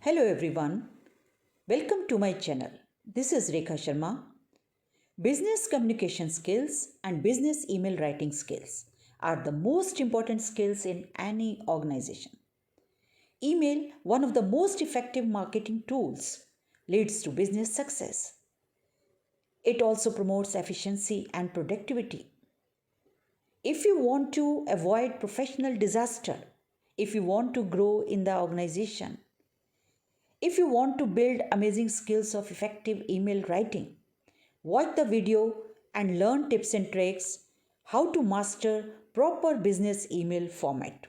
Hello everyone, welcome to my channel. This is Rekha Sharma. Business communication skills and business email writing skills are the most important skills in any organization. Email, one of the most effective marketing tools, leads to business success. It also promotes efficiency and productivity. If you want to avoid professional disaster, if you want to grow in the organization, if you want to build amazing skills of effective email writing, watch the video and learn tips and tricks how to master proper business email format.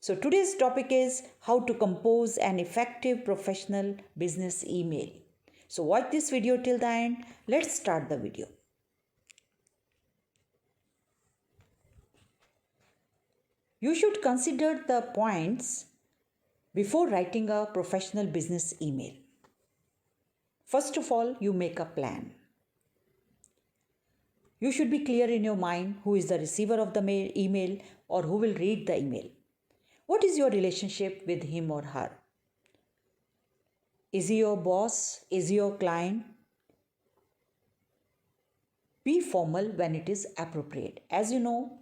So today's topic is how to compose an effective professional business email. So watch this video till the end. Let's start the video. You should consider the points before writing a professional business email. First of all, you make a plan. You should be clear in your mind who is the receiver of the email or who will read the email. What is your relationship with him or her? Is he your boss? Is he your client? Be formal when it is appropriate. As you know,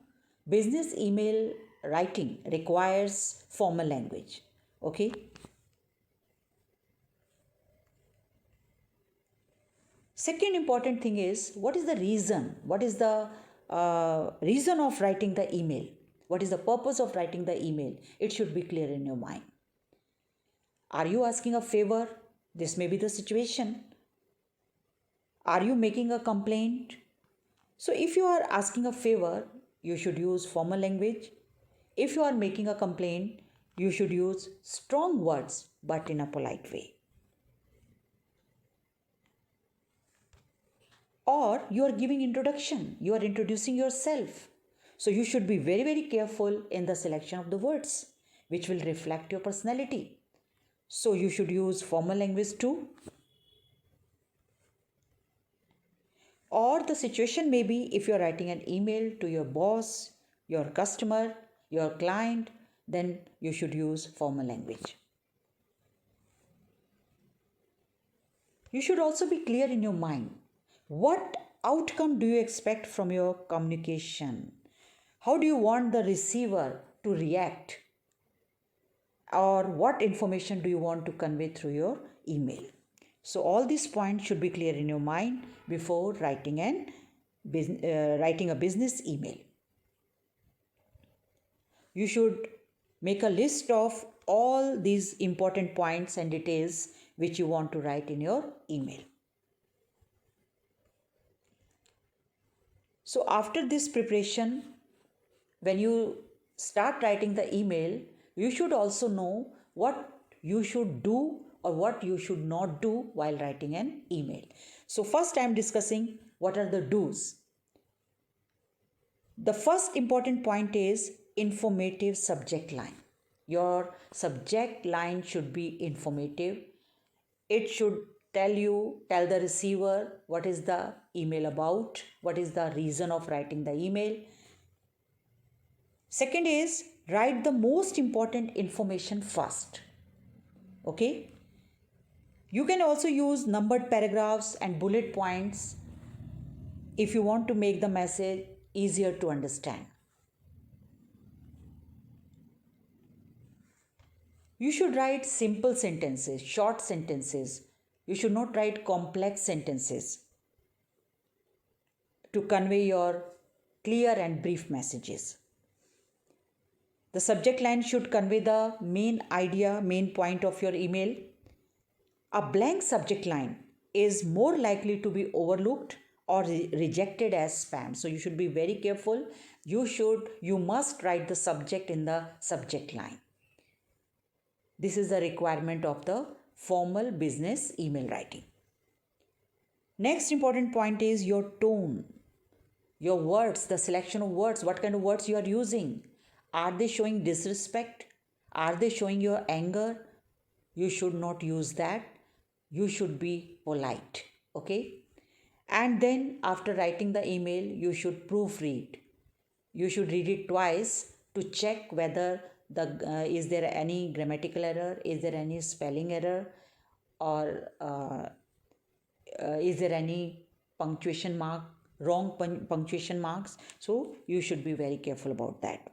business email writing requires formal language. Okay? Second important thing is, what is the reason? What is the reason of writing the email? What is the purpose of writing the email? It should be clear in your mind. Are you asking a favor? This may be the situation. Are you making a complaint? So if you are asking a favor, you should use formal language. If you are making a complaint, you should use strong words but in a polite way. Or you are giving introduction, you are introducing yourself. So you should be very, very careful in the selection of the words, which will reflect your personality. So you should use formal language too. Or the situation may be if you are writing an email to your boss, your customer, your client, then you should use formal language. You should also be clear in your mind. What outcome do you expect from your communication? How do you want the receiver to react? Or what information do you want to convey through your email? So all these points should be clear in your mind before writing a business email. You should make a list of all these important points and details which you want to write in your email. So after this preparation, when you start writing the email, you should also know what you should do or what you should not do while writing an email. So first I am discussing what are the do's. The first important point is informative subject line. Your subject line should be informative. It should tell the receiver what is the email about, what is the reason of writing the email. Second is, write the most important information first. Okay? You can also use numbered paragraphs and bullet points if you want to make the message easier to understand. You should write simple sentences, short sentences. You should not write complex sentences to convey your clear and brief messages. The subject line should convey the main idea, main point of your email. A blank subject line is more likely to be overlooked or rejected as spam. So you should be very careful. You must write the subject in the subject line. This is the requirement of the formal business email writing. Next important point is your tone, your words, the selection of words, what kind of words you are using. Are they showing disrespect? Are they showing your anger? You should not use that. You should be polite. Okay? And then after writing the email, you should proofread. You should read it twice to check whether is there any grammatical error, is there any spelling error, or is there any punctuation mark, wrong punctuation marks. So you should be very careful about that.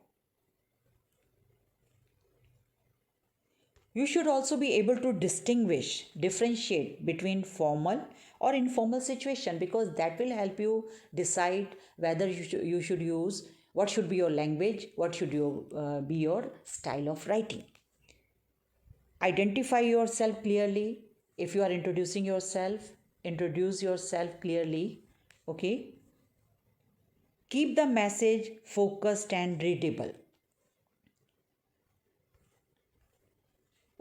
You should also be able to differentiate between formal or informal situation, because that will help you decide whether you should use, what should be your language, what should be your style of writing. Identify yourself clearly. If you are introducing yourself, introduce yourself clearly. Okay. Keep the message focused and readable.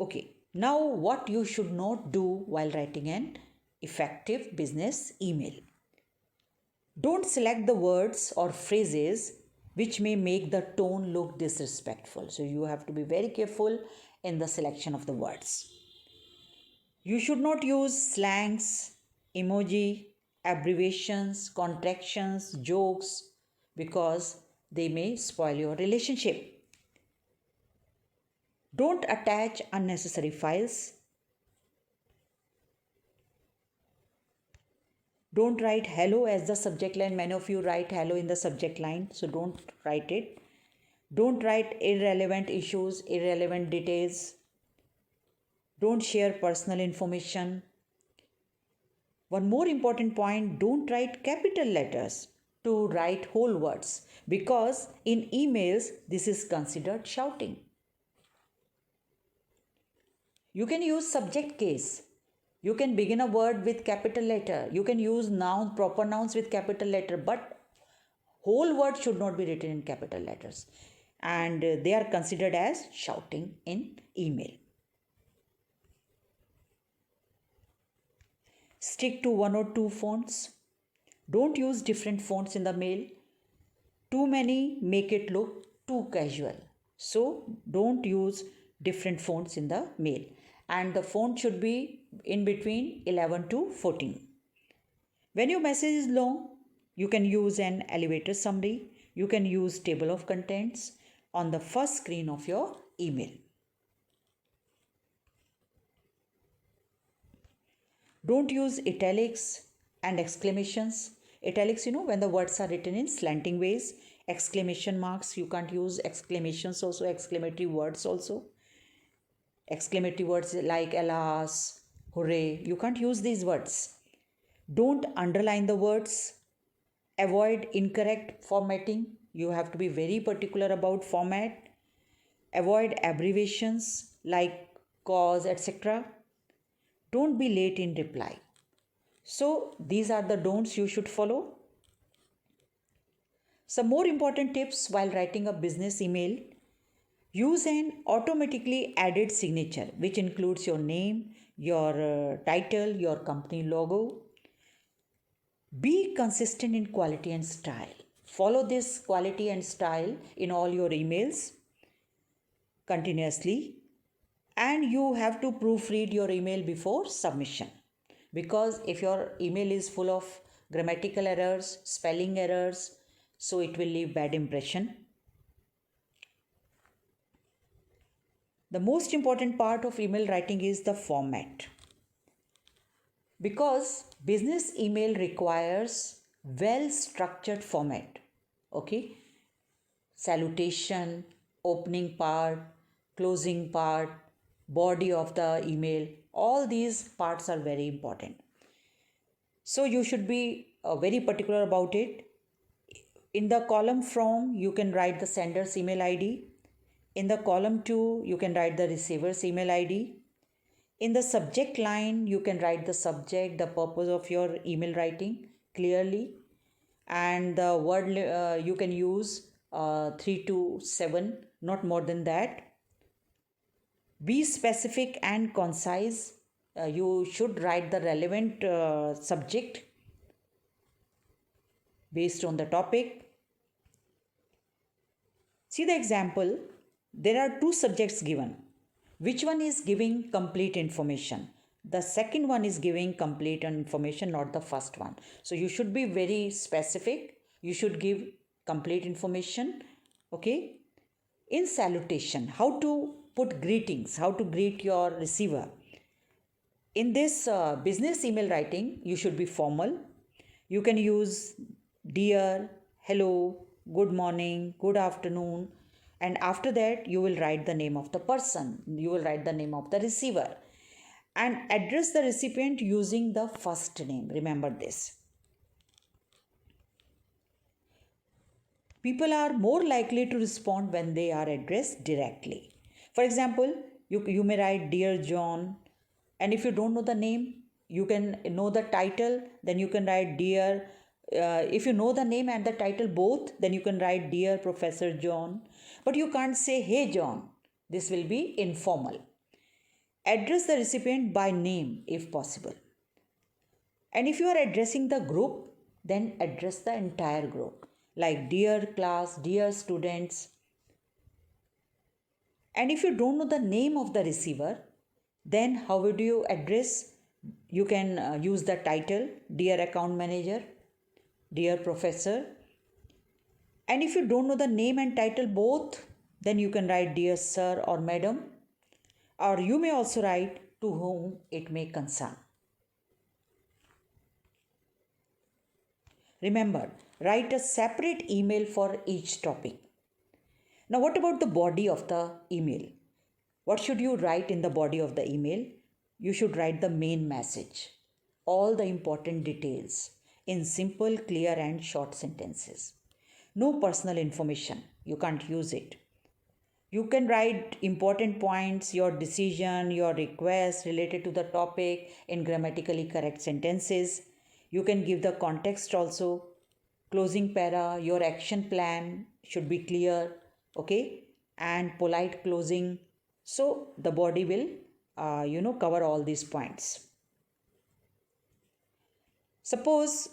Okay, now what you should not do while writing an effective business email. Don't select the words or phrases which may make the tone look disrespectful. So you have to be very careful in the selection of the words. You should not use slangs, emoji, abbreviations, contractions, jokes, because they may spoil your relationship. Don't attach unnecessary files. Don't write hello as the subject line. Many of you write hello in the subject line, so don't write it. Don't write irrelevant issues, irrelevant details. Don't share personal information. One more important point, don't write capital letters to write whole words, because in emails this is considered shouting. You can use subject case. You can begin a word with capital letter. You can use noun, proper nouns with capital letter, but whole word should not be written in capital letters. And they are considered as shouting in email. Stick to one or two fonts. Don't use different fonts in the mail. Too many make it look too casual. So don't use different fonts in the mail. And the font should be in between 11 to 14. When your message is long, you can use an elevator summary. You can use table of contents on the first screen of your email. Don't use italics and exclamations. Italics, when the words are written in slanting ways. Exclamation marks, you can't use exclamations also, exclamatory words also. Exclamatory words like alas, hooray, you can't use these words. Don't underline the words. Avoid incorrect formatting. You have to be very particular about format. Avoid abbreviations like cause, etc. Don't be late in reply. So these are the don'ts you should follow. Some more important tips while writing a business email. Use an automatically added signature which includes your name, your title, your company logo. Be consistent in quality and style. Follow this quality and style in all your emails continuously. And you have to proofread your email before submission. Because if your email is full of grammatical errors, spelling errors, so it will leave bad impression. The most important part of email writing is the format. Because business email requires well-structured format. Okay? Salutation, opening part, closing part, body of the email, all these parts are very important. So you should be very particular about it. In the column from, you can write the sender's email ID. In the column 2, you can write the receiver's email ID. In the subject line, you can write the subject, the purpose of your email writing clearly. And the word you can use 3 to 7, not more than that. Be specific and concise. You should write the relevant subject based on the topic. See the example. There are two subjects given. Which one is giving complete information? The second one is giving complete information, not the first one. So you should be very specific. You should give complete information. Okay. In salutation, how to put greetings, how to greet your receiver. In this business email writing, you should be formal. You can use dear, hello, good morning, good afternoon, and after that you will write the name of the person, you will write the name of the receiver, and address the recipient using the first name. Remember this. People are more likely to respond when they are addressed directly. For example, you may write Dear John, and if you don't know the name, you can know the title, then you can write Dear. If you know the name and the title both, then you can write Dear Professor John. But you can't say Hey John. This will be informal. Address the recipient by name if possible. And if you are addressing the group, then address the entire group, like Dear class, Dear students. And if you don't know the name of the receiver, then how would you address? You can use the title, Dear Account Manager, Dear Professor. And if you don't know the name and title both, then you can write Dear Sir or Madam. Or you may also write to whom it may concern. Remember, write a separate email for each topic. Now, what about the body of the email? What should you write in the body of the email? You should write the main message, all the important details in simple, clear, and short sentences. No personal information, you can't use it. You can write important points, your decision, your request related to the topic in grammatically correct sentences. You can give the context also. Closing para, your action plan should be clear, okay, and polite closing. So the body will, cover all these points. Suppose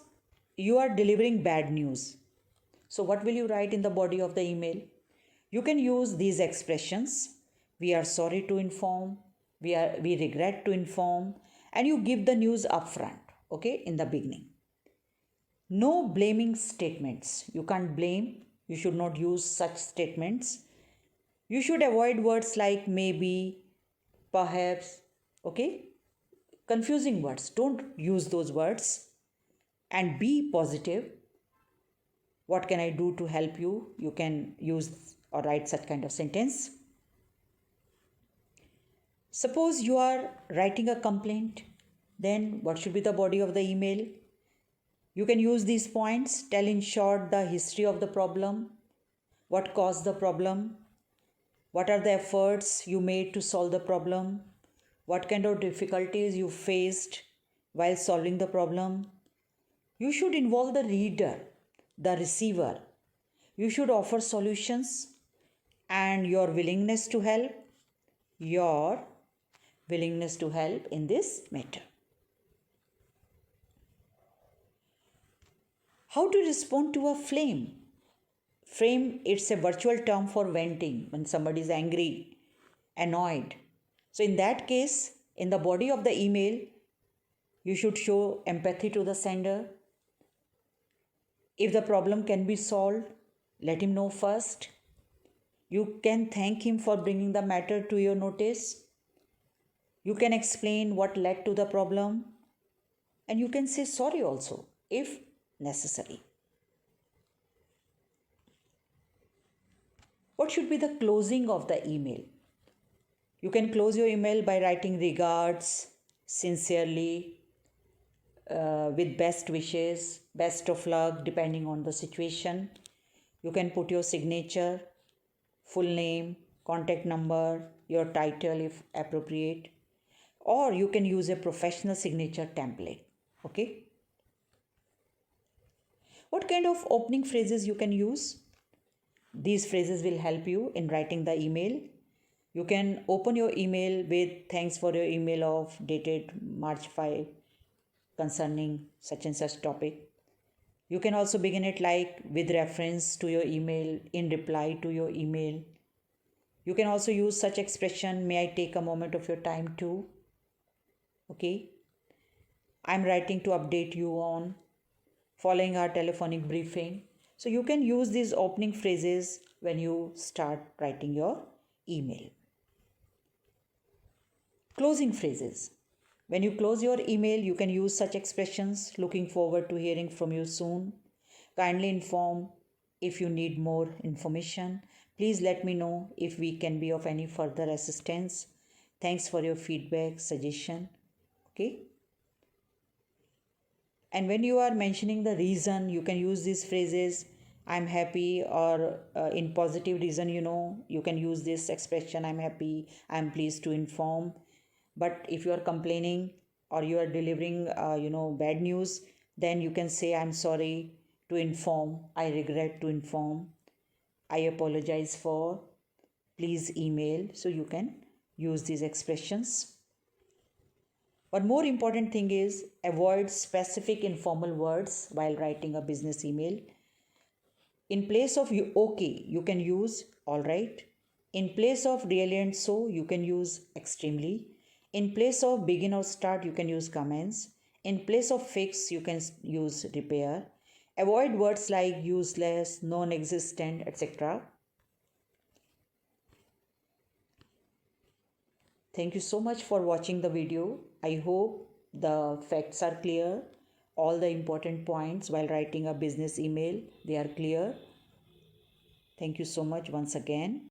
you are delivering bad news. So what will you write in the body of the email? You can use these expressions. We are sorry to inform. We regret to inform. And you give the news upfront, okay, in the beginning. No blaming statements. You can't blame. You should not use such statements. You should avoid words like maybe, perhaps, okay? Confusing words. Don't use those words. And be positive. What can I do to help you? You can use or write such kind of sentence. Suppose you are writing a complaint, then what should be the body of the email? You can use these points. Tell in short the history of the problem, what caused the problem, what are the efforts you made to solve the problem, what kind of difficulties you faced while solving the problem. You should involve the reader, the receiver. You should offer solutions and your willingness to help, in this matter. How to respond to a flame? Flame, it's a virtual term for venting when somebody is angry, annoyed. So in that case, in the body of the email, you should show empathy to the sender. If the problem can be solved, let him know first. You can thank him for bringing the matter to your notice. You can explain what led to the problem. And you can say sorry also, if necessary. What should be the closing of the email? You can close your email by writing regards, sincerely, with best wishes, best of luck, depending on the situation. You can put your signature, full name, contact number, your title if appropriate, or you can use a professional signature template. Okay. What kind of opening phrases you can use? These phrases will help you in writing the email. You can open your email with thanks for your email of dated March 5 concerning such and such topic. You can also begin it like with reference to your email, in reply to your email. You can also use such expression, may I take a moment of your time too? Okay. I'm writing to update you on following our telephonic briefing. So you can use these opening phrases when you start writing your email. Closing phrases. When you close your email, you can use such expressions: looking forward to hearing from you soon, kindly inform if you need more information, please let me know if we can be of any further assistance, thanks for your feedback, suggestion. Okay. And when you are mentioning the reason, you can use these phrases: I'm happy, or in positive reason, you can use this expression: I'm happy, I'm pleased to inform. But if you are complaining or you are delivering bad news, then you can say, I'm sorry to inform, I regret to inform, I apologize for, please email. So you can use these expressions. One more important thing is avoid specific informal words while writing a business email. In place of okay, you can use all right. In place of really and so, you can use extremely. In place of begin or start, you can use comments. In place of fix, you can use repair. Avoid words like useless, non existent, etc. Thank you so much for watching the video. I hope the facts are clear. All the important points while writing a business email, they are clear. Thank you so much once again.